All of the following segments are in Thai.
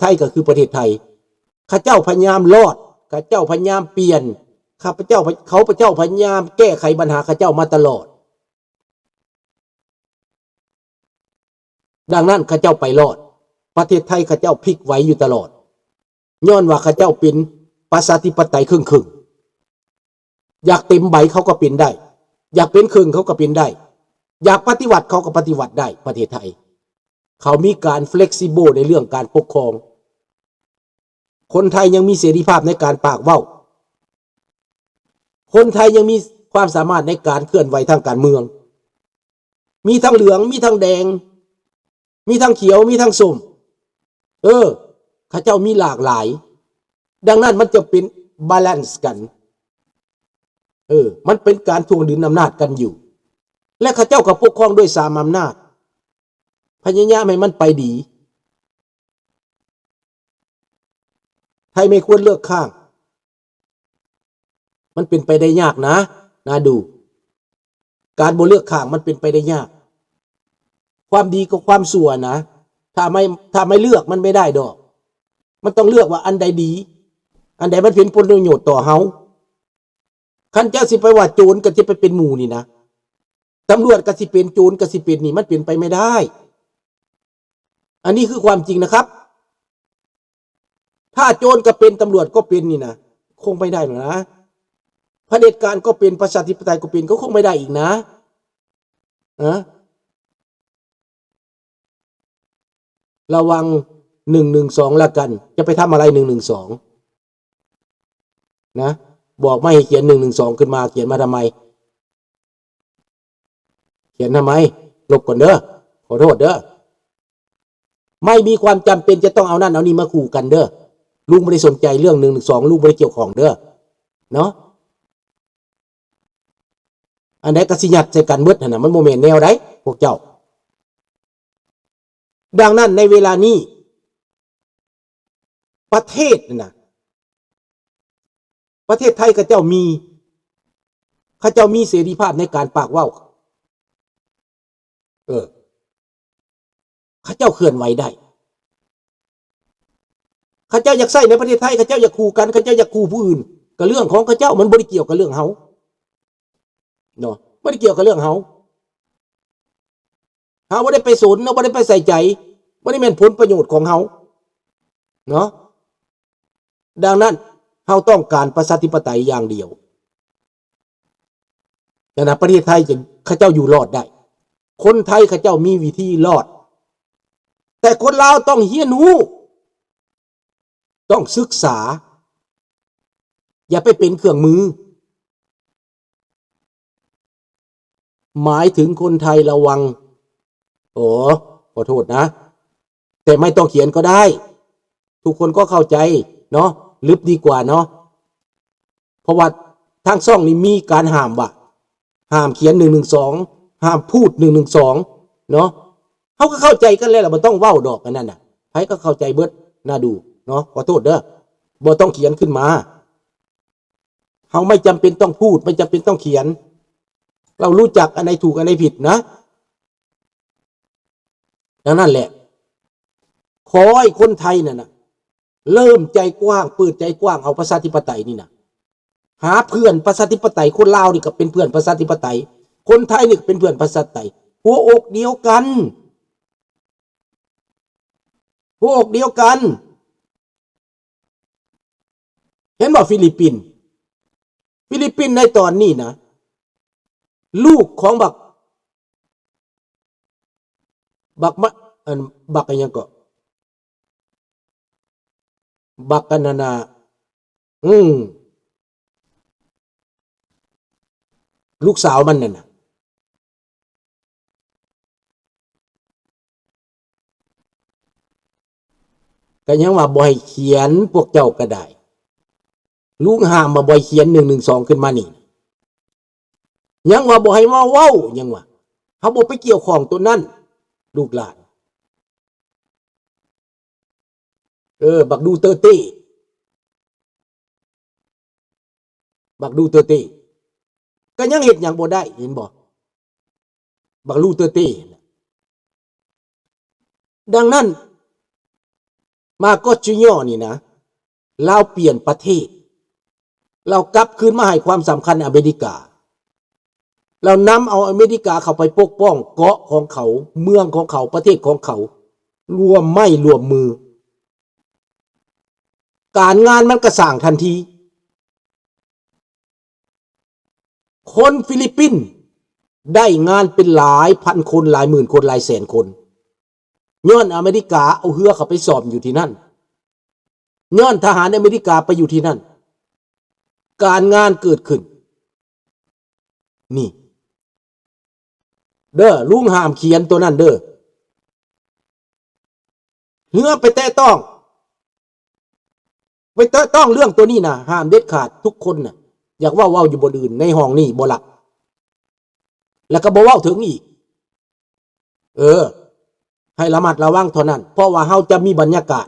ไทยก็คือประเทศไทยข้าเจ้าพยายามรอดข้าเจ้าพยายามเปลี่ยนข้าพเจ้าพระเจ้าพยายามแก้ไขปัญหาข้าเจ้ามาตลอดดังนั้นข้าเจ้าไปรอดประเทศไทยข้าเจ้าพลิกไหวอยู่ตลอดย้อนว่าข้าเจ้าเป็นประชาธิปไตยครึ่งอยากเต็มใบเขาก็เป็นได้อยากเป็นครึ่งเขาก็เป็นได้อยากปฏิวัติเขาก็ปฏิวัติได้ประเทศไทยเขามีการเฟล็กซิเบิลในเรื่องการปกครองคนไทยยังมีเสรีภาพในการปากเว้าคนไทยยังมีความสามารถในการเคลื่อนไหวทางการเมืองมีทั้งเหลืองมีทั้งแดงมีทั้งเขียวมีทั้งส้มข้าเจ้ามีหลากหลายดังนั้นมันจะเป็นบาลานซ์กันมันเป็นการทวงดุลอำนาจกันอยู่และข้าเจ้าก็ปกครองด้วย3อำนาจพยายามให้มันไปดีไทยไม่ควรเลือกข้างมันเป็นไปได้ยากนะดูการบ่เลือกข้างมันเป็นไปได้ยากความดีกับความชั่วนะถ้าไม่เลือกมันไม่ได้ดอกมันต้องเลือกว่าอันใดดีอันใดมันเป็นผลประโยชน์ต่อเฮาคันเจ้าสิไปว่าโจรก็สิไปเป็นหมู่นี่นะตำรวจก็สิเป็นโจรก็สิเป็นนี่มันเป็นไปไม่ได้อันนี้คือความจริงนะครับถ้าโจรก็เป็นตำรวจก็เป็นนี่นะคงไม่ได้หรอกนะเผด็จการก็เป็นประชาธิปไตยก็เป็นก็คงไม่ได้อีกนะระวัง112ละกันจะไปทำอะไร112นะบอกไม่ให้เขียน112ขึ้นมาเขียนมาทำไมเขียนทำไมลบก่อนเด้อขอโทษเด้อไม่มีความจำเป็นจะต้องเอานั่นเอานี่มาขู่กันเด้อลุงไม่ได้สนใจเรื่อง112ลุงไม่ได้เกี่ยวข้องเด้อเนาะอันไหนกระสิยัดใส่กันเบิดนะมันโมเมนต์แนวใดพวกเจ้าดังนั้นในเวลานี้ประเทศนะประเทศไทยข้าเจ้ามีเสรีภาพในการปากเว้าข้าเจ้าเคลื่อนไหวได้ข้าเจ้าอยากใส่ในประเทศไทยข้าเจ้าอยากขู่กันข้าเจ้าอยากขู่ผู้อื่นก็เรื่องของข้าเจ้ามันบ่ได้เกี่ยวกับเรื่องเฮาเนาะบ่ได้เกี่ยวกับเรื่องเฮาบ่ได้ไปสนเนาะบ่ได้ไปใส่ใจบ่ได้แม่นผลประโยชน์ของเฮาเนาะดังนั้นเฮาต้องการประชาธิปไตยอย่างเดียวแต่นะประเทศไทยจะข้าเจ้าอยู่รอดได้คนไทยข้าเจ้ามีวิธีรอดแต่คนลาวต้องเรียนรู้ต้องศึกษาอย่าไปเป็นเครื่องมือหมายถึงคนไทยระวังขอโทษนะแต่ไม่ต้องเขียนก็ได้ทุกคนก็เข้าใจเนาะลึกดีกว่าเนาะเพราะว่าทางช่องนี้มีการห้ามเขียน112ห้ามพูด112เนาะเขาก็เข้าใจกันแล้วล่ะมันต้องเว้าดอกกันนั่นน่ะใครก็เข้าใจเบิดน่าดูเนาะขอโทษเด้อบ่ต้องเขียนขึ้นมาเขาไม่จำเป็นต้องพูดไม่จำเป็นต้องเขียนเรารู้จักอันไหนถูกอันไหนผิดนะดังนั้นแหละขอให้คนไทยน่ะเริ่มใจกว้างเปิดใจกว้างเอาประชาธิปไตยนี่นะหาเพื่อนประชาธิปไตยคนลาวนี่ก็เป็นเพื่อนประชาธิปไตยคนไทยนี่เป็นเพื่อนประชาธิปไตยหัวอกเดียวกันเห็นบอกฟิลิปปินส์ในตอนนี้นะลูกของบักอะไรยังก็บักกันนาลูกสาวมันน่ะก็ยังว่าบ่ให้เขียนพวกเจ้าก็ได้ลุงห้ามมาบ่ให้เขียน112ขึ้นมานี่ยังว่าบ่ให้มาเว้ายังว่าเฮาบ่ไปเกี่ยวข้องตัวนั้นลูกหลานบักดูเตอร์เต้ก็ยังเฮ็ดหยังบ่ได้เห็นบ่บักลูเตอร์เต้ดังนั้น มาโกจิโยนี่นะเราเปลี่ยนประเทศเรากลับคืนมาให้ความสำคัญอเมริกาเรานำเอาอเมริกาเข้าไปปกป้องเกาะของเขาเมืองของเขาประเทศของเขารวมไม่รวมมือการงานมันกระส่างทันทีคนฟิลิปปินส์ได้งานเป็นหลายพันคนหลายหมื่นคนหลายแสนคนย้อนอเมริกาเอาเรือเข้าไปสอบอยู่ที่นั่นย้อนทหารอเมริกาไปอยู่ที่นั่นการงานเกิดขึ้นนี่เด้อลุงห้ามเขียนตัวนั้นเด้อเรือไปแตะต้องเรื่องตัวนี้นะห้ามเด็ดขาดทุกคนนะอยากว่าอยู่บนอื่นในห้องนี่บ่หลักแล้วก็บ่เว้าถึงอีกให้ระมัดระวังเท่านั้นเพราะว่าเฮาจะมีบรรยากาศ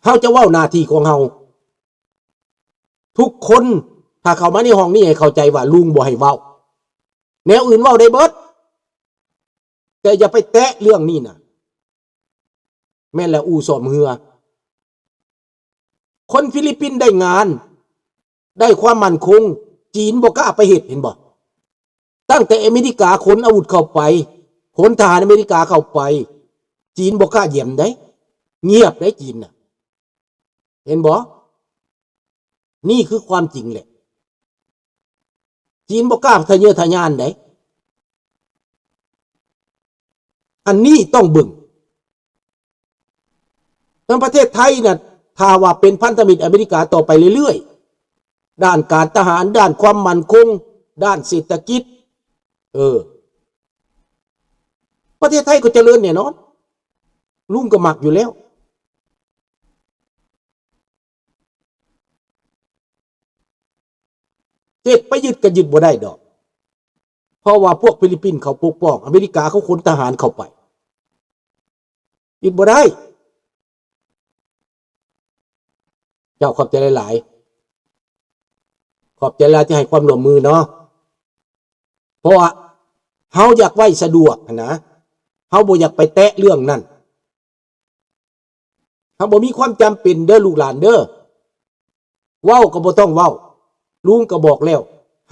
เฮาจะเว้าหน้าที่ของเฮาทุกคนถ้าเข้ามาในห้องนี้ให้เข้าใจว่าลุงบ่ให้เว้าแนวอื่นเว้าได้เบิดแต่อย่าไปแตะเรื่องนี้นะแม่นแล้วอู่ซ่อมเรือคนฟิลิปปินส์ได้งานได้ความมั่นคงจีนบ่กล้าไปเฮ็ดเห็นบ่ตั้งแต่อเมริกาขนอาวุธเข้าไปขนทหารอเมริกาเข้าไปจีนบ่กล้าเยี่ยมได้เงียบได้จีนน่ะเห็นบ่นี่คือความจริงแหละจีนบ่กล้าทะเยอทะยานได้อันนี้ต้องบึงทั้งประเทศไทยน่ะถ้าว่าเป็นพันธมิตรอเมริกาต่อไปเรื่อยๆด้านการทหารด้านความมั่นคงด้านเศรษฐกิจประเทศไทยก็เจริญแน่นอนลุงก็มักอยู่แล้วเจ็ดไปยึดก็ยึดบ่ได้ดอกเพราะว่าพวกฟิลิปปินส์เขาปกป้องอเมริกาเขาขนทหารเข้าไปยึดบ่ได้เจ้าขอบใจหลายๆขอบใจหลายที่ให้ความร่วมมือเนาะเพราะว่าเฮาอยากไว้สะดวกนะเฮาบ่อยากไปแตะเรื่องนั้นเฮาบ่มีความจำเป็นเด้อลูกหลานเด้อเว้าก็บ่ต้องเว้าลุงก็บอกแล้ว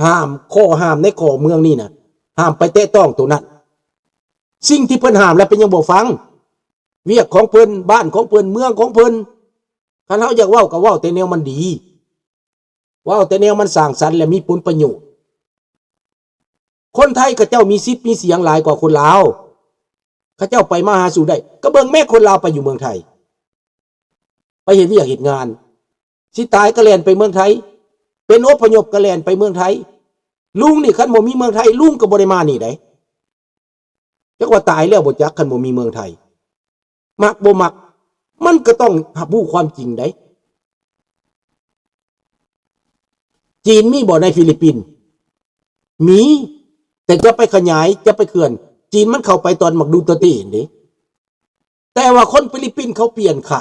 ห้ามข้อห้ามในข้อเมืองนี่นะห้ามไปแตะต้องตัวนั้นสิ่งที่เพิ่นห้ามแล้วเป็นยังบ่ฟังเวียกของเพิ่นบ้านของเพิ่นเมืองของเพิ่นคันเฮาอยากเว้าก็เว้าแต่แนวมันดีเว้าแต่แนวมันสร้างสรรค์และมีผลประโยชน์คนไทยเขาเจ้ามีสิทธิ์มีเสียงหลายกว่าคนลาวเขาเจ้าไปมาหาสู่ได้ก็เบิ่งแม่คนลาวไปอยู่เมืองไทยไปเฮ็ดเวียกเฮ็ดงานสิตายก็แล่นไปเมืองไทยเป็นอพยพก็แล่นไปเมืองไทยลุงนี่คันบ่มีเมืองไทยลุงก็บ่ได้มานี่ได้จักว่าตายแล้วบ่จักคันบ่มีเมืองไทยมักบ่มักมันก็ต้องรับรู้ความจริงได้จีนมีบ่ในฟิลิปปินส์มีแต่จะไปขยายจะไปเขื่อนจีนมันเข้าไปตอนมักดูเตอร์เต้นี่แต่ว่าคนฟิลิปปินส์เขาเปลี่ยนข้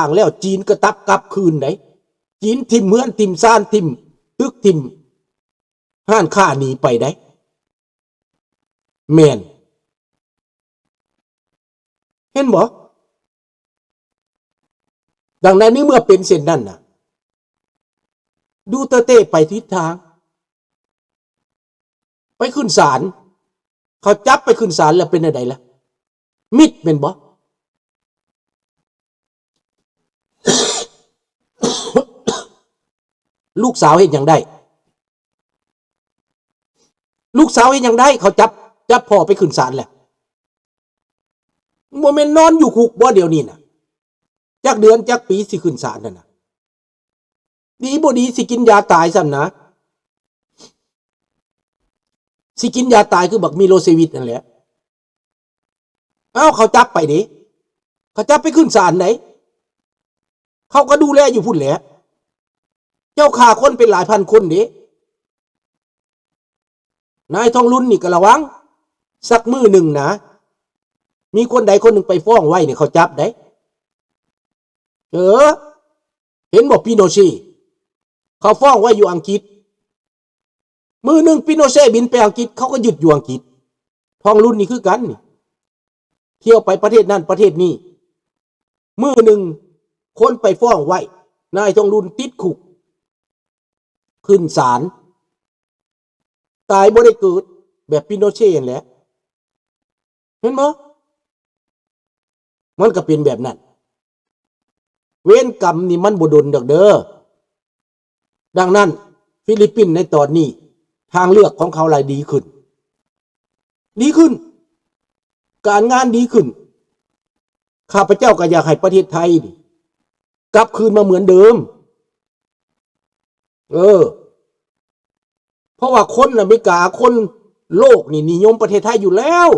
างแล้วจีนก็ตับกลับคืนได้จีนทิ่มเมืองทิ่มซ่านทิ่มตึกทิ่มห้านค้าหนีไปได้แม่นเห็นบ่ดังนั้นนี่เมื่อเป็นเช่นนั้นน่ะดูเตอร์เต้ไปทิศทางไปขึ้นศาลเขาจับไปขึ้นศาลแล้วเป็นอะไรล่ะมิดเป็นบ่ ลูกสาวเห็นอย่างได้เขาจับพ่อไปขึ้นศาลแหละโมเมนต์นอนอยู่คุกบ่เดี๋ยวนี้น่ะจักเดือนจักปีสิขึ้นศาลนั่นน่ะดีบ่ดีสิกินยาตายซ้ำนะสิกินยาตายคือบักมิโลเซวิชนั่นแหละเขาจับไปดิเขาจับไปขึ้นศาลไหนเขาก็ดูแลอยู่พุ่นแหละเจ้าฆ่าคนเป็นหลายพันคนดินายทองรุ่นนี่ก็ระวังสักมื้อหนึ่งนะมีคนใดคนหนึ่งไปฟ้องไว้เนี่ยเขาจับได้เห็นบอกปิโนเช่เขาฟ้องไว้อยู่อังกฤษมื้อหนึ่งปิโนเช่บินไปอังกฤษเขาก็หยุดอยู่อังกฤษทองรุ่นนี่คือกันนี่ เที่ยวไปประเทศนั้นประเทศนี้มือหนึ่งคนไปฟ้องไว้นายทองรุนติดคุกขึ้นศาลตายบ่ได้เกิดแบบปิโนเช่แหละเห็นมั้ยมันก็เป็นแบบนั้นเวรกรรมนี่มันบ่ดลดอกเด้อดังนั้นฟิลิปปินส์ในตอนนี้ทางเลือกของเขาหลายดีขึ้นการงานดีขึ้นข้าพเจ้าก็อยากให้ประเทศไทยกลับคืนมาเหมือนเดิมเพราะว่าคนอเมริกาคนโลกนี่นิยมประเทศไทยอยู่แล้ว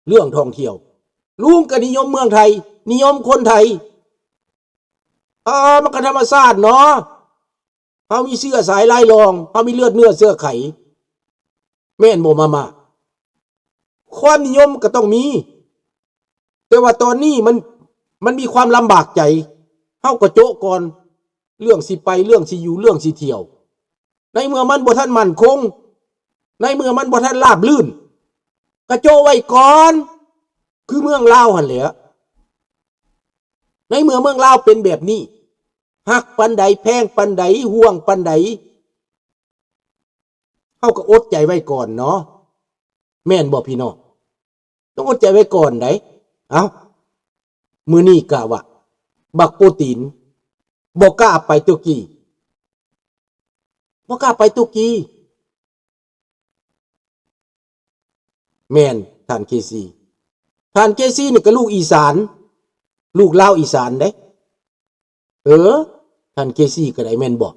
เรื่องท่องเที่ยวลุงก็นิยมเมืองไทยนิยมคนไทยมันก็ธรรมชาติเนาะเฮามีเสื้อสายลายรองเฮามีเลือดเนื้อเสื้อไขแม่นบ่มาความนิยมก็ต้องมีแต่ว่าตอนนี้มันมีความลำบากใจเฮาก็โจ๊ะก่อนเรื่องสิไปเรื่องสิอยู่เรื่องสิเที่ยวในเมื่อมันบ่ทันมั่นคงในเมื่อมันบ่ทันราบรื่นก็โจ๊ะไว้ก่อนคือเมืองลาวหั่นแหละในเมื่อเมืองลาวเป็นแบบนี้ฮักปานใดแพงปานใดห่วงปานใดเฮาก็อดใจไว้ก่อนเนาะแม่นบ่พี่น้องต้องอดใจไว้ก่อนไดมื้อนี้กะว่าบักโปรตีนบ่กล้าไปตุรกีแม่นท่านเคซีนี่ก็ลูกอีสานลูกลาวอีสานเด้ท่านเคซีก็ได้แม่นบ่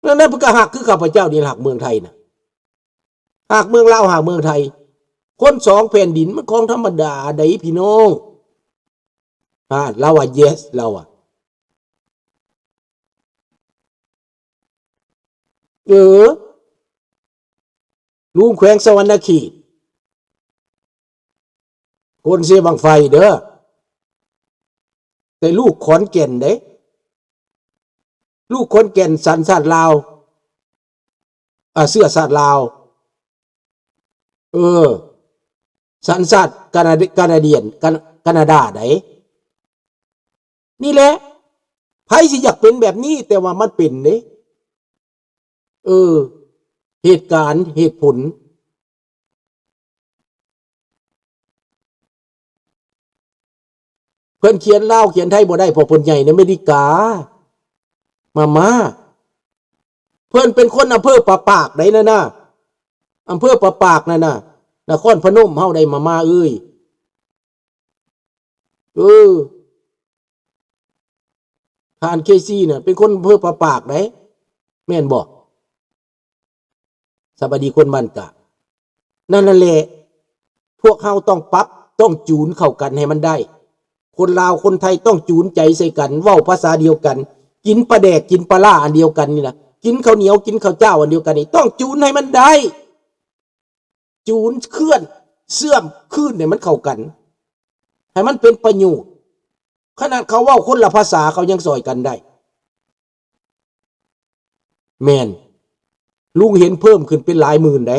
แล้วนั่นเพิ่นก็ฮักคือข้าพเจ้านี่ฮักเมืองไทยน่ะฮักเมืองลาวฮักเมืองไทยคนสองแผ่นดินมันของธรรมดาได้พี่น้องเราว่า yes เราลุงแขวงสวรรณเขตคนเสียบังไฟเด้อแต่ลูกขอนแก่นเด้ลูกขอนแก่นสัญชาติลาวเสื้อชาติลาวสัญชาติแคนาดาไดนี่แหละไผสิอยากเป็นแบบนี้แต่ว่ามันเป็นเด้เหตุการณ์เหตุผลเพิ่นเขียนลาวเขียนไทยบ่ได้เพราะเพิ่นใหญ่ในอเมริกามาเพิ่นเป็นคนอำเภอปะปากได้นะอำเภอปะปากนั่นน่ะนครพนมเฮาได้มาเอ้ยท่านเคซีน่ะเป็นคนอำเภอปะปากได้แม่นบ่สวัสดีคนบ้านกะนั่นแหละพวกเฮาต้องปรับต้องจูนเข้ากันให้มันได้คนลาวคนไทยต้องจูนใจใส่กันเว้าภาษาเดียวกันกินปลาแดกกินปลาล่าอันเดียวกันนี่นะกินข้าวเหนียวกินข้าวเจ้าอันเดียวกันนี่ต้องจูนให้มันได้จูนเคลื่อนเสื่อมคืนเนี่ยมันเข้ากันให้มันเป็นประโยชน์ขนาดเขาเว้าคนละภาษาเขายังซอยกันได้แม่นลุงเห็นเพิ่มขึ้นเป็นหลายหมื่นได้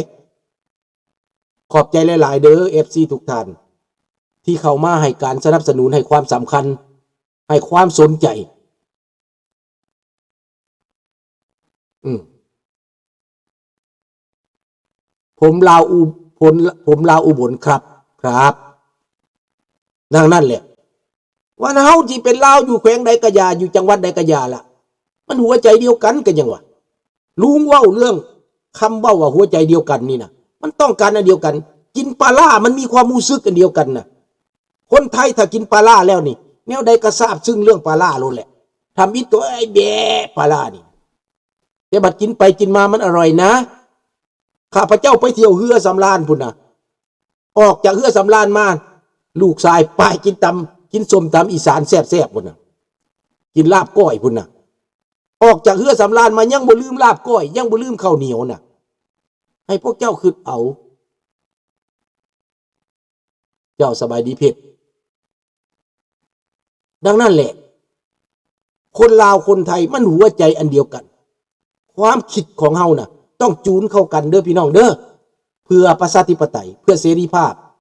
ขอบใจหลายๆเด้อ FC ทุกท่านที่เข้ามาให้การสนับสนุนให้ความสำคัญให้ความสนใจผมลาวอุบลครับดังนั้นแหละว่าเฮาที่เป็นลาวอยู่แขวงใดก็อย่าอยู่จังหวัดใดก็อย่าล่ะมันหัวใจเดียวกันกันยังวะลุงเว้าเรื่องคำเว้าว่าหัวใจเดียวกันนี่นะมันต้องการอันเดียวกันกินปลาล่ามันมีความรู้สึกอันเดียวกันนะคนไทยถ้ากินปลาล่าแล้วนี่แนวใดก็ทราบซึ่งเรื่องปลาล่าโลดแหละทำอีตัวไอ้แบะปลาล่านี่แต่บัดกินไปกินมามันอร่อยนะข้าพเจ้าไปเที่ยวเฮือสำราญพุ่นนะออกจากเฮือสำราญมาลูกชายไปกินส้มตำอีสานแซ่บๆพุ่นนะกินลาบก้อยพุ่นนะออกจากเฮือสำราญมายังบ่ลืมลาบก้อยยังบ่ลืมข้าวเหนียวน่ะให้พวกเจ้าคิดเอาเจ้าสบายดีเพชรดังนั้นแหละคนลาวคนไทยมันหัวใจอันเดียวกันความคิดของเฮาน่ะต้องจูนเข้ากันเด้อพี่น้องเด้อ เพื่อประชาธิปไตยเพื่อเสรีภาพ